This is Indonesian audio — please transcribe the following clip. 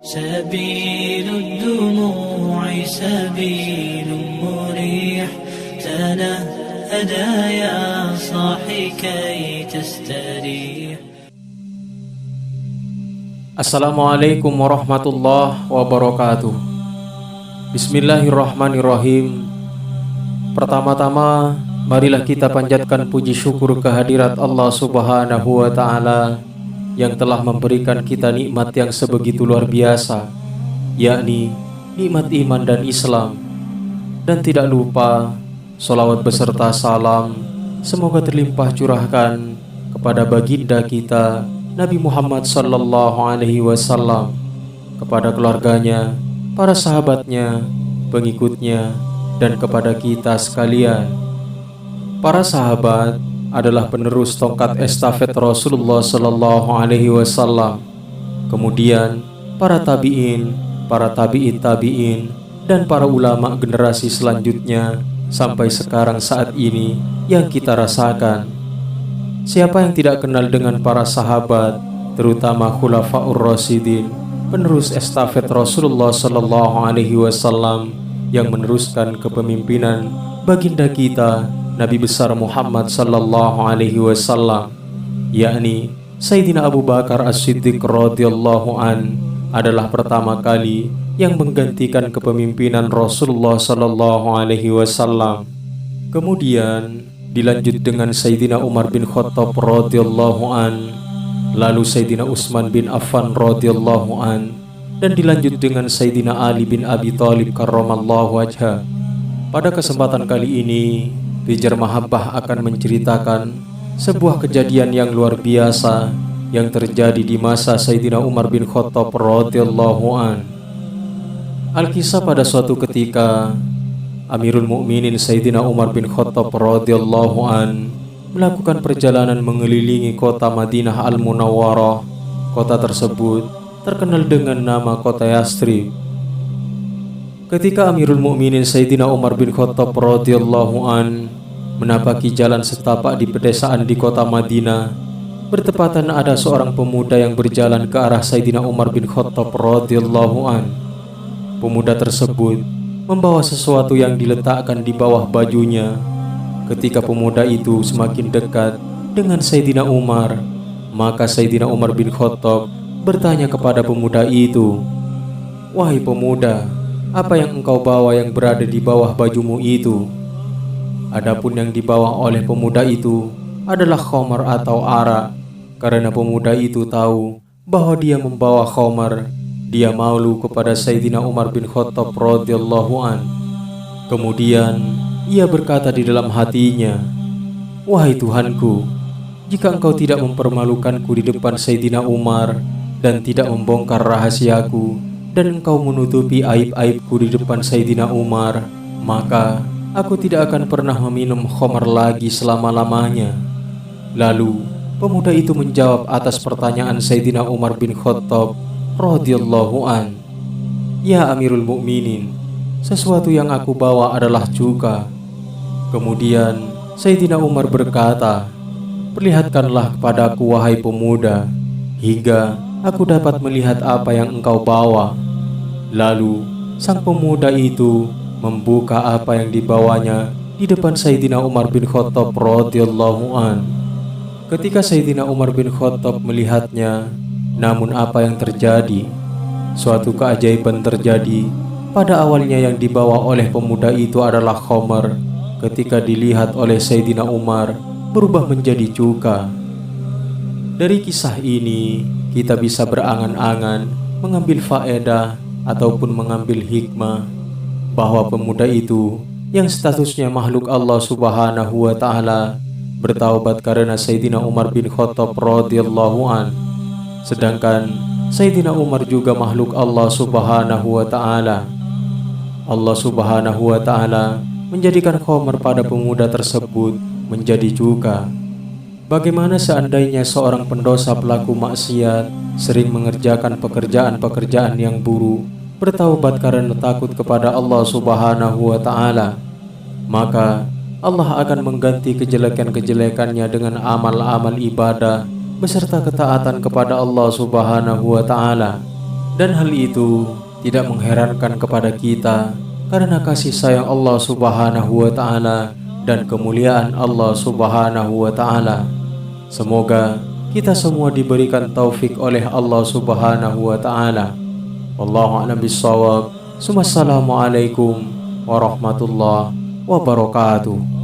سبيل الدموع سبيل مريح تنهدى يا صاحي كي تستريح. Assalamualaikum warahmatullahi wabarakatuh. Bismillahirrahmanirrahim. Pertama-tama, marilah kita panjatkan puji syukur kehadirat Allah Subhanahu wa Ta'ala yang telah memberikan kita nikmat yang sebegitu luar biasa, yakni nikmat iman dan Islam. Dan tidak lupa, sholawat beserta salam semoga terlimpah curahkan kepada baginda kita Nabi Muhammad sallallahu alaihi wasallam, kepada keluarganya, para sahabatnya, pengikutnya, dan kepada kita sekalian. Para sahabat adalah penerus tongkat estafet Rasulullah sallallahu alaihi wasallam. Kemudian para tabi'in, para tabi'in tabi'in, dan para ulama generasi selanjutnya sampai sekarang saat ini yang kita rasakan. Siapa yang tidak kenal dengan para sahabat, terutama Khulafaur Rasyidin, penerus estafet Rasulullah sallallahu alaihi wasallam yang meneruskan kepemimpinan baginda kita Nabi besar Muhammad sallallahu alaihi wasallam, yakni Sayyidina Abu Bakar As-Siddiq radhiyallahu an, adalah pertama kali yang menggantikan kepemimpinan Rasulullah sallallahu alaihi wasallam. Kemudian dilanjut dengan Sayyidina Umar bin Khattab radhiyallahu an, lalu Sayyidina Utsman bin Affan radhiyallahu an, dan dilanjut dengan Sayyidina Ali bin Abi Thalib karramallahu wajha. Pada kesempatan kali ini, Pijar Mahabbah akan menceritakan sebuah kejadian yang luar biasa yang terjadi di masa Sayyidina Umar bin Khattab radhiyallahu an. Alkisah pada suatu ketika, Amirul Mukminin Sayyidina Umar bin Khattab radhiyallahu an melakukan perjalanan mengelilingi kota Madinah Al-Munawwarah. Kota tersebut terkenal dengan nama kota Yathrib. Ketika Amirul Mukminin Sayyidina Umar bin Khattab radhiyallahu an menapaki jalan setapak di pedesaan di kota Madinah, bertepatan ada seorang pemuda yang berjalan ke arah Sayyidina Umar bin Khattab radhiyallahu an. Pemuda tersebut membawa sesuatu yang diletakkan di bawah bajunya. Ketika pemuda itu semakin dekat dengan Sayyidina Umar, maka Sayyidina Umar bin Khattab bertanya kepada pemuda itu, "Wahai pemuda, apa yang engkau bawa yang berada di bawah bajumu itu?" Adapun yang dibawa oleh pemuda itu adalah khamar atau arak. Karena pemuda itu tahu bahwa dia membawa khamar, dia malu kepada Sayyidina Umar bin Khattab radhiyallahu an. Kemudian ia berkata di dalam hatinya, "Wahai Tuhanku, jika engkau tidak mempermalukanku di depan Sayyidina Umar dan tidak membongkar rahasiaku, dan engkau menutupi aib-aibku di depan Sayyidina Umar, maka aku tidak akan pernah meminum khamar lagi selama-lamanya." Lalu pemuda itu menjawab atas pertanyaan Sayyidina Umar bin Khattab radhiyallahu an, "Ya Amirul Mukminin, sesuatu yang aku bawa adalah cuka." Kemudian Sayyidina Umar berkata, "Perlihatkanlah kepadaku wahai pemuda, hingga aku dapat melihat apa yang engkau bawa." Lalu sang pemuda itu membuka apa yang dibawanya di depan Sayyidina Umar bin Khattab radhiyallahu an. Ketika Sayyidina Umar bin Khattab melihatnya, namun apa yang terjadi? Suatu keajaiban terjadi. Pada awalnya yang dibawa oleh pemuda itu adalah khamar. Ketika dilihat oleh Sayyidina Umar, berubah menjadi cuka. Dari kisah ini kita bisa berangan-angan mengambil faedah ataupun mengambil hikmah bahwa pemuda itu yang statusnya makhluk Allah Subhanahu wa Ta'ala bertaubat karena Sayyidina Umar bin Khattab radhiyallahu an. Sedangkan Sayyidina Umar juga makhluk Allah Subhanahu wa Ta'ala. Allah Subhanahu wa Ta'ala menjadikan khamar pada pemuda tersebut menjadi cuka. Bagaimana seandainya seorang pendosa pelaku maksiat sering mengerjakan pekerjaan-pekerjaan yang buruk, bertaubat karena takut kepada Allah Subhanahu wa Ta'ala, maka Allah akan mengganti kejelekan-kejelekannya dengan amal-amal ibadah beserta ketaatan kepada Allah Subhanahu wa Ta'ala. Dan hal itu tidak mengherankan kepada kita karena kasih sayang Allah Subhanahu wa Ta'ala dan kemuliaan Allah Subhanahu wa Ta'ala. Semoga kita semua diberikan taufik oleh Allah Subhanahu wa Ta'ala. Wallahu a'lam bishawab. Wassalamualaikum warahmatullahi wabarakatuh.